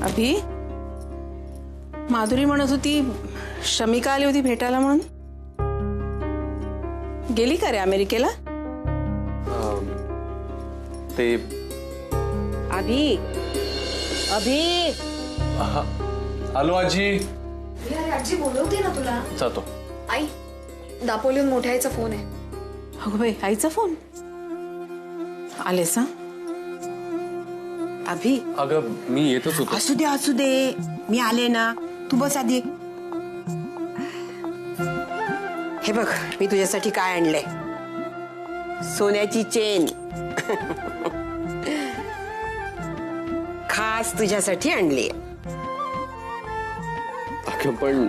अभि, माधुरी म्हणत होती शमिका आली होती भेटायला म्हणून. गेली का रे अमेरिकेला? ते अभि अभि आलो आजी. अरे आजी बोलवते ना तुला. जातो. आई, दापोलीहून मोठ्या आईचा फोन आहे. अगं बाई, आईचा फोन आलेस? अभि अगं मी येतच होतो. असू दे मी आले ना, तू बस आधी. हे बघ मी तुझ्यासाठी काय आणलंय. सोन्याची चेन. खास तुझ्यासाठी आणली. अगं पण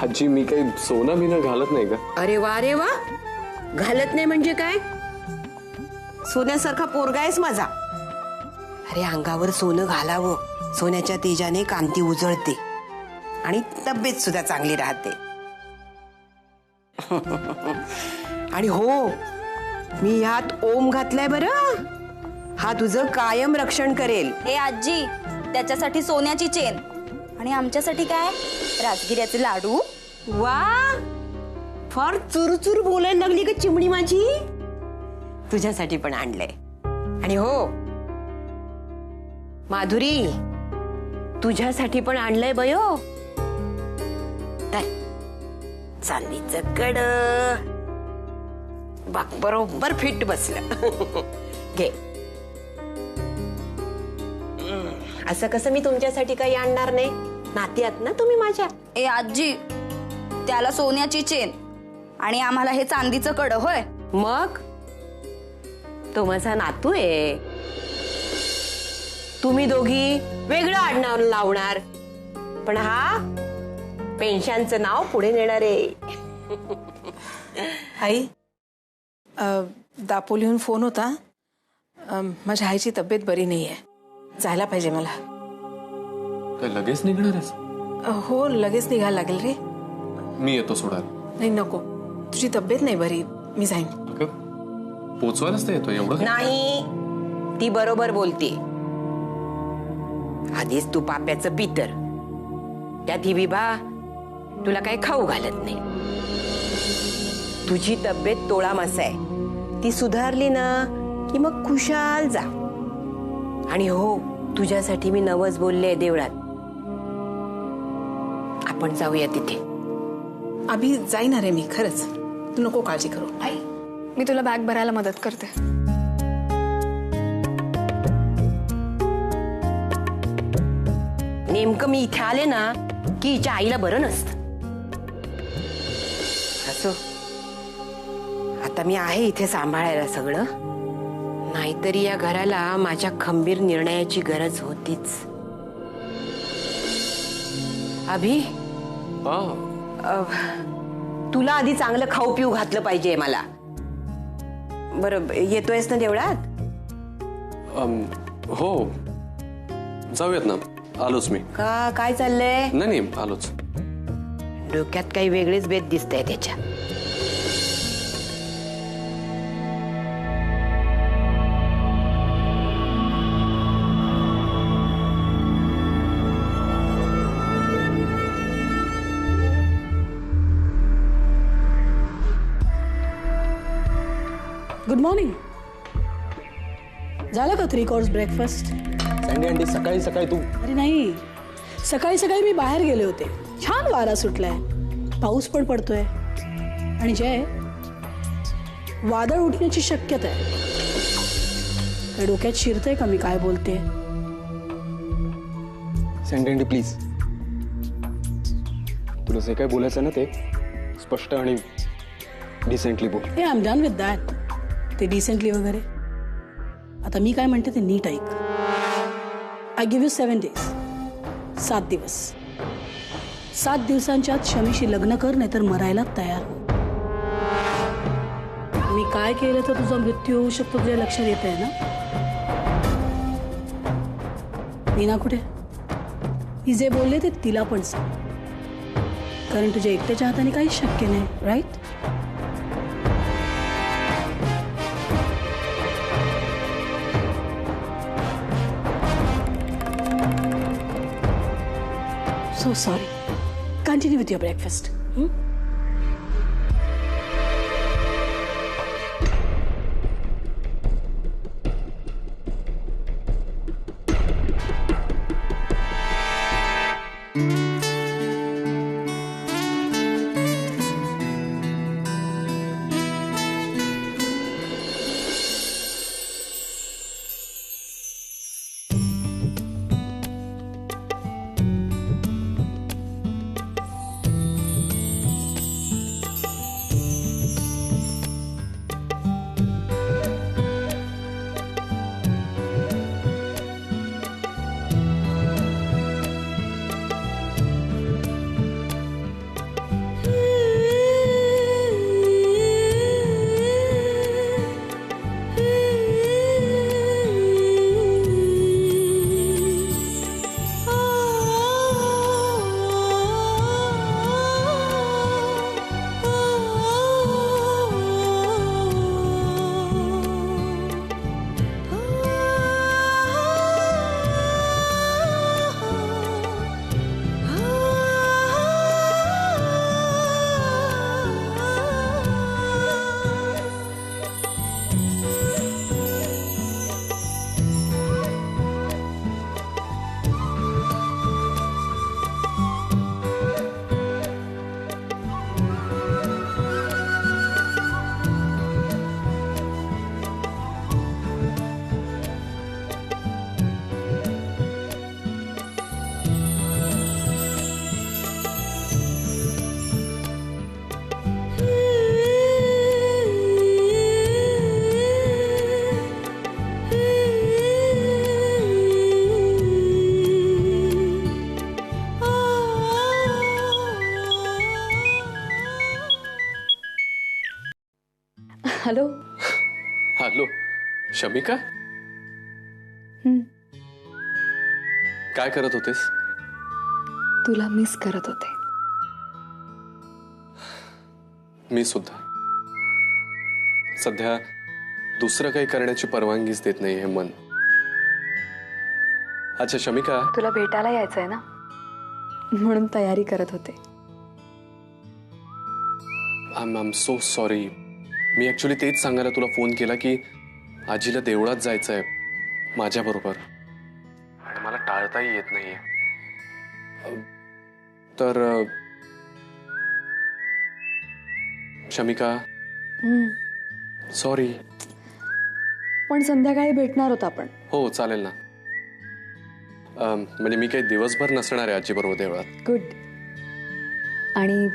आजी मी काही सोनं बिनं घालत नाही का? अरे वा घालत नाही म्हणजे काय? सोन्यासारखा पोरगा आहेस माझा. अरे अंगावर सोनं घालावं, सोन्याच्या तेजाने कांती उजळते आणि तब्येत सुद्धा चांगली राहते. आणि हो, मी ह्यात ओम घातलाय बरं. हा तुझं कायम रक्षण करेल. ए आजी, त्याच्यासाठी सोन्याची चेन आणि आमच्यासाठी काय? राजगिऱ्याचे लाडू. वा, फार चुरचुर बोलायला लागली का चिमणी माझी. तुझ्यासाठी पण आणलंय. आणि हो माधुरी, तुझ्यासाठी पण आणलंय बयो. चांदीचं कड. बाक बरोबर फिट बसलं. घे. असं कसं मी तुमच्यासाठी काही आणणार नाही. नाती आहात ना तुम्ही माझ्या. ए आजी, त्याला सोन्याची चेन आणि आम्हाला हे चांदीचं कड. होय, मग तो माझा नातू आहे. तुम्ही दोघी वेगळं आडनाव लावणार, पण हा पेन्शनचं नाव पुढे नेणार आहे. आई, दापोलीहून फोन होता. माझ्या आईची तब्येत बरी नाहीये, जायला पाहिजे मला. काय लगेच निघणार आहेस? हो, लगेच निघायला लागेल रे. मी येतो सोडायला. नाही नको, तुझी तब्येत नाही बरी, मी जाईन. अगं पोचवायलाच तर येतो एवढं. नाही, ती बरोबर बोलते. आधीच तू पाप्याचं पितर, त्यात ही विभा तुला काही खाऊ घालत नाही. तुझी तब्येत तोळा मासा आहे. ती सुधारली ना की मग खुशाल जा. आणि हो, तुझ्यासाठी मी नवस बोलले देवळात. आपण जाऊया तिथे. अभि, जाईन रे मी, खरंच. तू नको काळजी करू. आई, मी तुला बॅग भरायला मदत करते. नेमकं मी इथे आले ना की हिच्या आईला बरं नसतं. असो, आता मी आहे इथे सांभाळायला सगळं. नाहीतरी या घराला माझ्या खंबीर निर्णयाची गरज होतीच. अभि, तुला आधी चांगलं खाऊ पिऊ घातलं पाहिजे मला. बरं, येतोयस ना देवळात? हो, जाऊयात ना. आलोच मी. का काय चाललंय? नाही आलोच. डोक्यात काही वेगळेच बेत दिसतंय त्याच्या. Good morning. झालं का 3 कोर्स ब्रेकफास्ट? सँडी आंटी, सकाळी सकाळी तू? अरे नाही, सकाळी सकाळी मी बाहेर गेले होते. छान वारा सुटलाय, पाऊस पण पडतोय. आणि जय, वादळ उठण्याची शक्यता आहे. काय डोक्यात शिरतंय का मी काय बोलते? सँडी आंटी प्लीज, तुला जे काय बोलायचं ना ते स्पष्ट आणि डिसेंटली बोल. हे I am done with that. ते डिसेंटली वगैरे. आता मी काय म्हणते ते नीट ऐक. I give you 7 days. 7 दिवस. 7 दिवसांच्या आत शमीशी लग्न कर, नाही तर मरायला तयार हो. मी काय केलं तर तुझा मृत्यू होऊ शकतो तुझ्या लक्षात येत आहे ना? मीना कुठे? मी जे बोलले ते तिला पण सांग, कारण तुझ्या एकट्याच्या हाताने काहीच शक्य नाही. Right? So sorry. Continue with your breakfast. Hello. Hello Shamika. काय करत होतेस? तुला मिस करत होते. मी सुद्धा. सध्या दुसरं काही करण्याची परवानगीच देत नाही हे मन. अच्छा शमिका, तुला भेटायला यायचंय ना, म्हणून तयारी करत होते. I am so sorry. Me actually तेच सांगायला तुला फोन केला की आजीला देवळात जायचंय माझ्या बरोबर आणि मला टाळताही येत नाहीये. तर शमिका सॉरी. पण संध्याकाळी भेटणार होता आपण. हो चालेल ना. म्हणजे मी काही दिवसभर नसणार आहे आजी बरोबर देवळात. गुड. आणि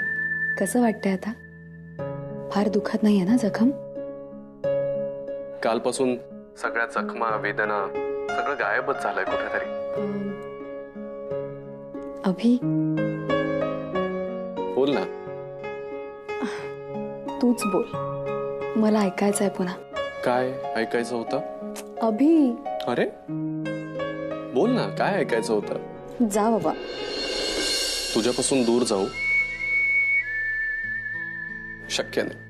कसं वाटतंय आता? फार दुखत नाहीये ना जखम? कालपासून सगळ्या जखमा वेदना सगळं गायबच झालंय कुठेतरी. अभि, बोल ना. तूच बोल, मला ऐकायचंय पुन्हा. काय ऐकायचं होतं? अभि, अरे बोल ना, काय ऐकायचं होतं? जा बाबा. तुझ्यापासून दूर जाऊ शक्य नाही.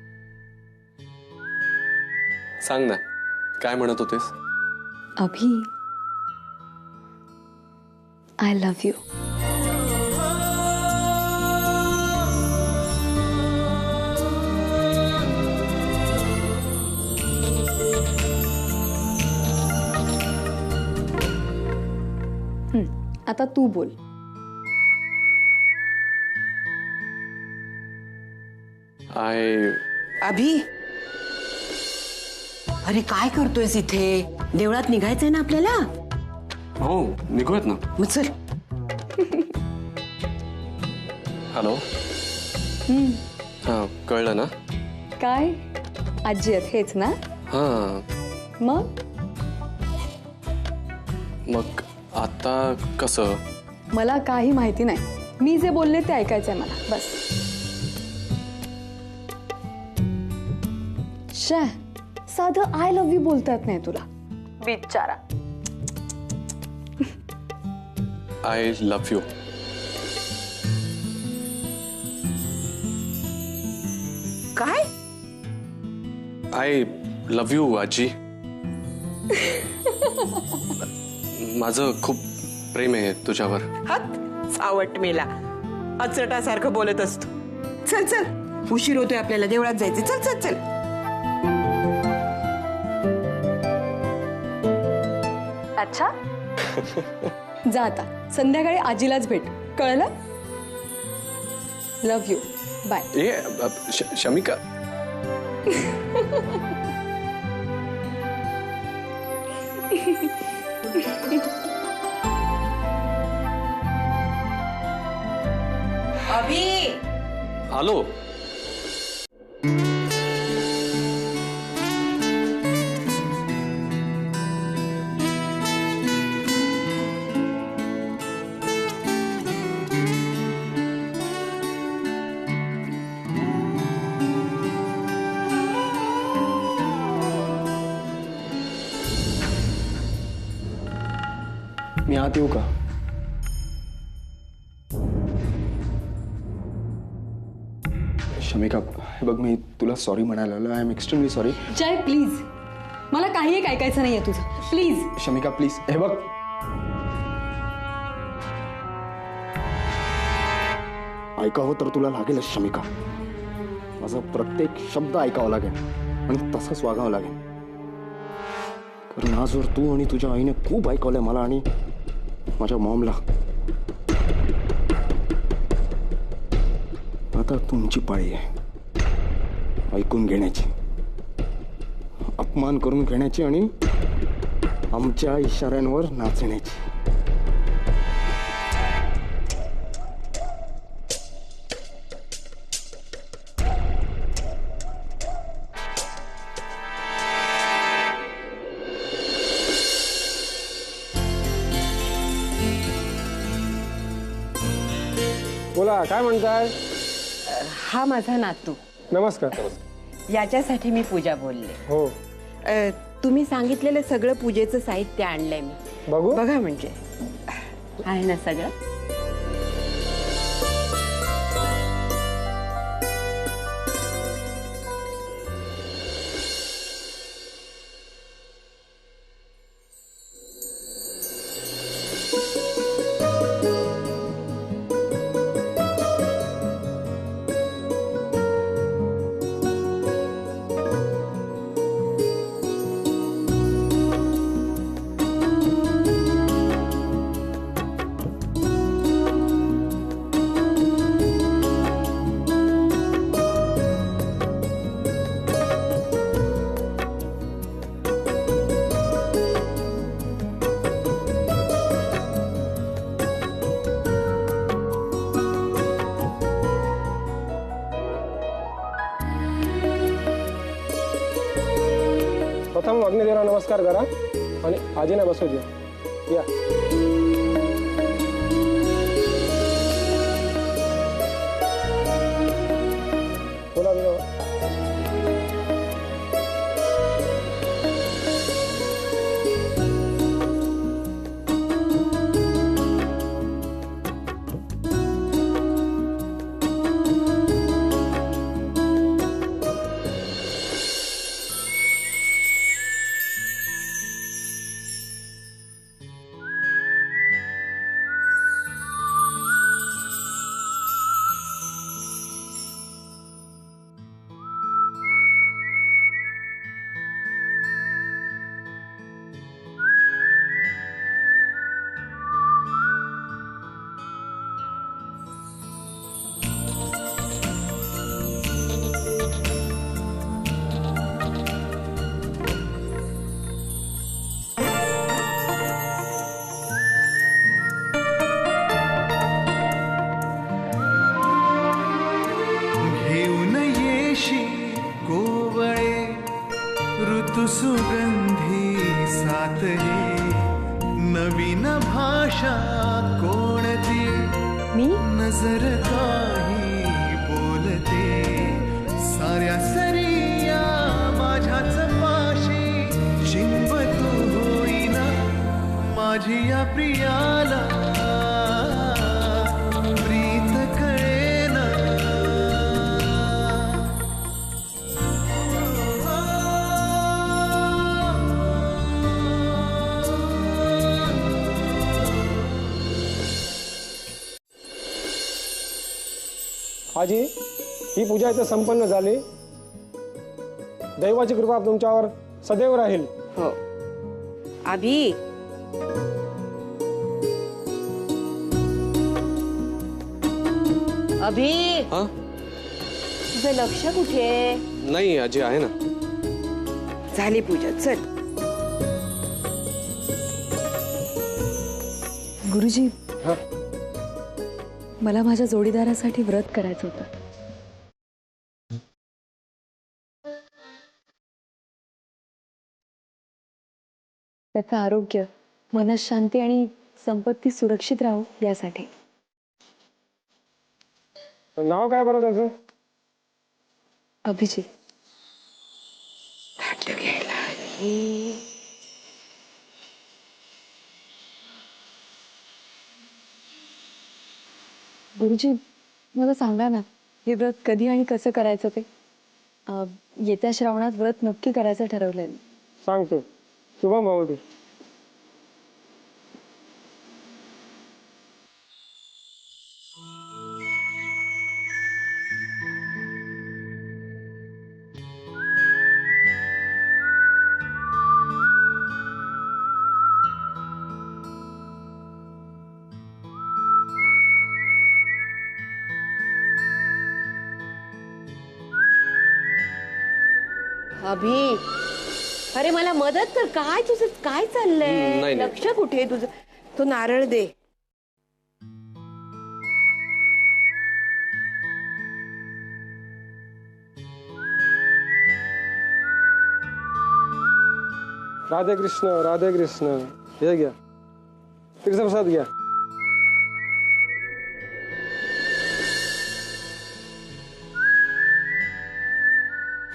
सांग ना, काय म्हणत होतेस? अभि, आय लव्ह यू. आता तू बोल. अभि, अरे काय करतोयस इथे? देवळात निघायचंय ना आपल्याला. हो निघूयात ना. मग चल. हॅलो. हा कळलं ना. काय आजी आहेत हेच ना? हा मग मग आता कसं? मला काही माहिती नाही. मी जे बोलले ते ऐकायचंय मला, बस. शे, साधं आय लव्ह यू बोलता येत नाही तुला, बिचारा. I love you. काय? आय लव्ह यू आजी. माझं खूप प्रेम आहे तुझ्यावर. सावट मेला, अचटासारखं बोलत असतो. चल चल, उशीर होतोय आपल्याला, देवळात जायचं. चल चल चल. अच्छा, जा आता, संध्याकाळी आजीलाच भेट, कळलं? Love you, bye. Shamika, Abhi, आलो. मी आत येऊ का? शमिका, हे बघ, मी तुला सॉरी म्हणायला आलो. I am extremely sorry. Jay, please, मला काही एक ऐकायचं नाहीये तुझं, प्लीज. शमिका प्लीज, हे बघ, ऐकावं तर तुला लागेलच शमिका. माझा प्रत्येक शब्द ऐकावा लागेल आणि तसंच वागावं लागेल. कारण आजवर तू आणि तुझ्या आईने खूप ऐकवलंय मला आणि माझ्या मॉमला. आता तुमची पाळी आहे ऐकून घेण्याची, अपमान करून घेण्याची आणि आमच्या इशाऱ्यांवर नाचण्याची. बोला, काय म्हणताय? हा माझा नातू. नमस्कार. याच्यासाठी मी पूजा बोलले. हो, तुम्ही सांगितलेलं सगळं पूजेचं साहित्य आणलंय मी. बघू. बघा, म्हणजे आहे ना सगळं. प्रथम अग्निदेवला नमस्कार करा आणि आजीना बसू द्या. या. बोला बोला. सुगंधी साथ हे नवीन भाषा कोणती मी नजर काही बोलते साऱ्या सरिया माझ्याच पाशी शिंप तू होईना माझी या प्रियाला आजी ही पूजा इथे संपन्न झाली. दैवाची कृपा तुमच्यावर सदैव राहील. हो. अभि, अभि, हा तुझं लक्ष कुठे? नाही आजी आहे ना. झाली पूजा, चल. गुरुजी, हा मला माझ्या जोडीदारासाठी व्रत करायचं होतं. त्याचं आरोग्य, मनशांती आणि संपत्ती सुरक्षित राहू यासाठी. नाव काय बरं त्याचं? अभिजित. ताट घ्यायला. गुरुजी, मला सांगा ना, हे व्रत कधी आणि कसं करायचं ते. येत्या श्रावणात व्रत नक्की करायचं ठरवलंय. सांगतो. शुभम भवतु. अभि, अरे मला मदत कर. काय तुझं काय चाललंय? नाही. लक्ष कुठे तुझं? तो नारळ दे. राधे कृष्ण, राधे कृष्ण. हे घ्या, तीर्थप्रसाद घ्या.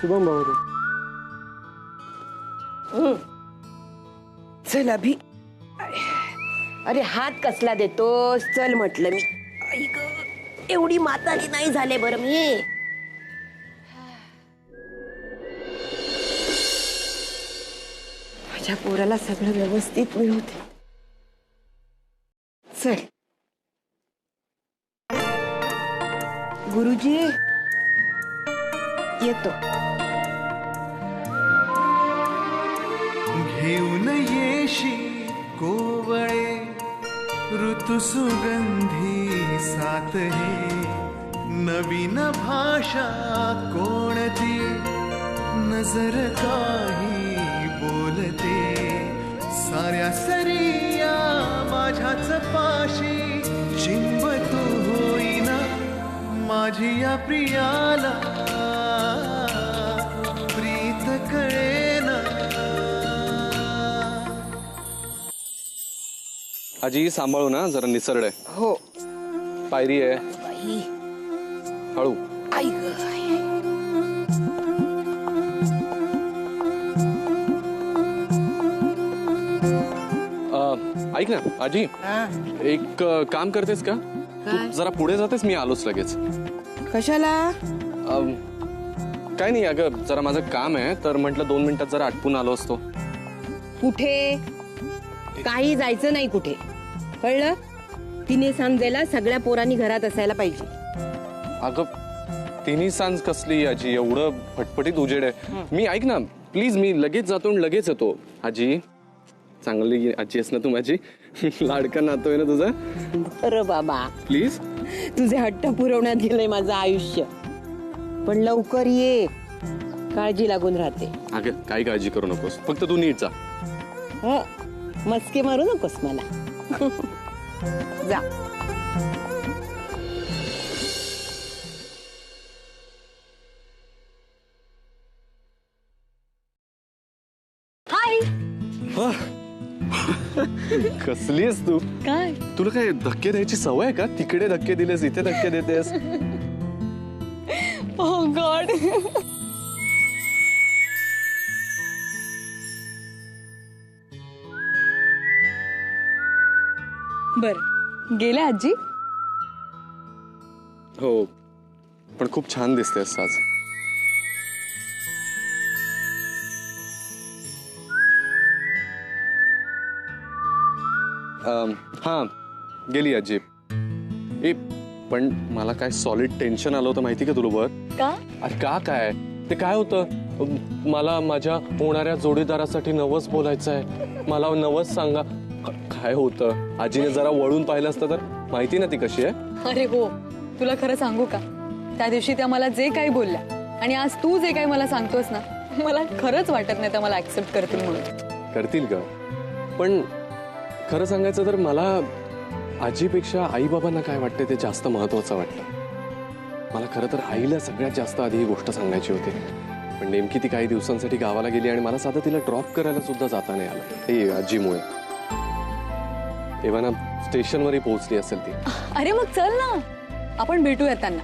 शुभम भवतु. चल अभि. अरे हात कसला देतोस? चल म्हटलं मी. आई ग, एवढी म्हातारी नाही झाले बरं मी. माझ्या पोराला सगळं व्यवस्थित मिळवते. चल. गुरुजी येतो. घेऊन येशी कोवळे ऋतुसुगंधी साथ हे. नवीन भाषा कोणती नजर काही बोलते. साऱ्या सरिया माझ्याच पाशी चिंब तू होईना माझी या प्रियाला. प्रीत कळेना. आजी सांभाळू ना, जरा निसरड आहे. हो. पायरी आहे. बाई, हळू. आई ग, आई. ऐक ना आजी, एक काम करतेस का? तू जरा पुढे जातेस, मी आलोच लगेच. कशाला? काय नाही अगं, जरा माझं काम आहे, तर म्हटलं 2 मिनिटात जरा आटपून आलो असतो. कुठे? काही जायचं नाही कुठे, कळलं? 3 सांजेला सगळ्या पोरांनी घरात असायला पाहिजे. अगं 3 सांज कसली आजी, एवढं फटफटीत उजेड आहे. मी ऐक ना प्लीज, मी लगेच जातो आणि लगेच येतो. आजी चांगली आजी आहेस ना तू माझी. लाडका नातोय ना तुझा. बरं बाबा, प्लीज. तुझे हट्ट पुरवण्यात गेलंय माझं आयुष्य. पण लवकर ये, काळजी लागून राहते. अगं काही काळजी करू नकोस, फक्त तू नीट जा. मस्के मारू नकोस मला. जा. हाय. कसली आहेस तू? काय? तुला काय धक्के द्यायची सवय आहे का? तिकडे धक्के दिलेस, इथे धक्के देतेस. ओह गॉड. बर, गेल्या आजी? हो, पण खूप छान दिसतेस आज. हा, गेली आजी. पण मला काय सॉलिड टेन्शन आलं होतं माहिती का तुला वर? का? अरे का काय ते काय होतं, मला माझ्या होणाऱ्या जोडीदारासाठी नवस बोलायचं आहे, मला नवस सांगा. काय होतं, आजीने जरा वळून पाहिलं असतं तर. माहिती ना ती कशी आहे. अरे हो, तुला खरं सांगू का, त्या दिवशी त्या मला जे काही बोलल्या आणि आज तू जे काही मला सांगतोस ना, मला खरंच वाटत नाही त्या मला ऍक्सेप्ट करतील म्हणून. करतील का? पण खरं सांगायचं तर मला आजीपेक्षा आई बाबांना काय वाटते ते जास्त महत्वाचं वाटतं. मला खरं तर आईला सगळ्यात जास्त आधी ही गोष्ट सांगायची होती, पण नेमकी ती काही दिवसांसाठी गावाला गेली आणि मला साधं तिला ड्रॉप करायला सुद्धा जाता नाही आलं हे आजीमुळे. तेव्हा ना स्टेशनवरही पोहोचली असेल ती. अरे मग चल ना, आपण भेटूयात त्यांना,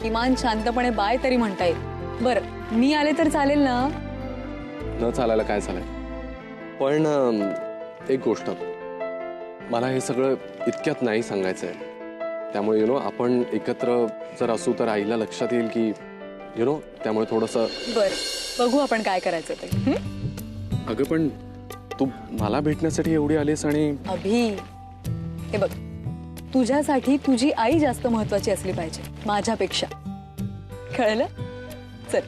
किमान शांतपणे बाय तरी म्हणता येईल. बरं मी आले तर चालेल ना? न चालायला काय झालंय, पण एक गोष्ट, मला हे सगळं इतक्यात नाही सांगायचंय. त्यामुळे आपण एकत्र जर असू तर आईला लक्षात येईल की त्यामुळे थोडंसं. बरं बघू आपण काय करायचं ते. अगं पण तू मला भेटण्यासाठी एवढी आलीस आणि अभि, हे बघ, तुझ्यासाठी तुझी आई जास्त महत्वाची असली पाहिजे माझ्यापेक्षा, कळलं? चल.